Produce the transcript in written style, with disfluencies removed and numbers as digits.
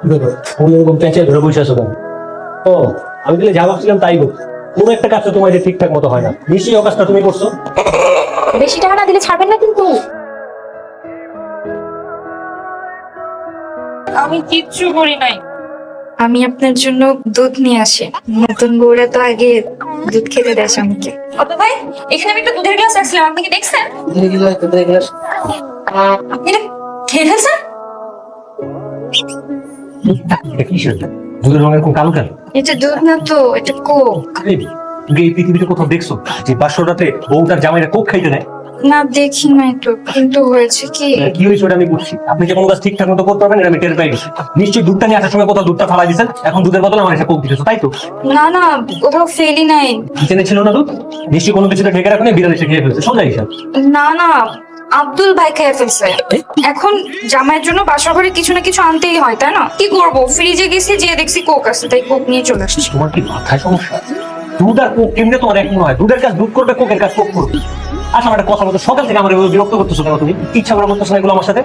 তুমি এরকম প্যাঁচে ধরে বসে আছো কেন? ও, আমি তাহলে যা ভাবছিলাম তাই বল। কোনো একটা কাজ তো তোমার যে ঠিকঠাক মতো হয় না, নিশ্চয়ই কাজটা তুমি করছো। বেশি টাকা না দিলে ছাড়বেন না কিন্তু। আমি কিচ্ছু করি নাই। আমি আপনার জন্য দুধ নিয়ে আসি। নতুন বউরা তো আগে দুধ খেতে দেয় স্বামীকে। অত ভাই, এখানে আমি একটা দুধের গ্লাস রাখছিলাম, আপনি কি দেখছেন? আপনি এটা খেয়ে ফেলছেন? এটা কিসের? দুধের রঙের কোন কালো কেন? এটা দুধ না তো, এটা কোক। আরে, তুমি এই পৃথিবীতে কোথাও দেখছো যে বাসর রাতে বউ তার জামাইরা কোক খাইতে নেয়? না দেখি নাই তো, কিন্তু হয়েছে কি? কি হয়েছে ওটা আমি বুঝছি। আপনি যে কোনো কাজ ঠিকঠাক মতো করতে পারবেন এটা আমি টের পাই গেছি। নিশ্চয়ই দুধটা নিয়ে আসার সময় কোথাও দুধটা ফালাই দিচ্ছেন, এখন দুধের বদলে আমার এসে কোক দিতেছো, তাই তো? না না, কোথাও ফেলি নাই। কিচেনে ছিল না দুধ? নিশ্চয়ই কোনো কিছুটা ঢেকে রাখুন, বিড়াল এসে খেয়ে ফেলছে, সোজা হিসাব। না না, আব্দুল ভাই খেয়ে ফেলছে। এখন জামাইয়ের জন্য বাসা ঘরে কিছু না কিছু আনতেই হয়, তাই না? কি করবো, ফ্রিজে গেছি, যে দেখছি কোক আছে, তাই কোক নিয়ে চলে আসছি। তোমার কি মাথায় সমস্যা? দুধ আর কোক কেমনে তোমার এক মনে হয়? দুধের কাজ দুধ করবে, কোকের কাজ কোক করবে। আচ্ছা, আমার একটা কথা বলতো, সকাল থেকে আমার এভাবে বিরক্ত করতেছো কেন? তুমি ইচ্ছা করে করতেছো না এগুলো আমার সাথে?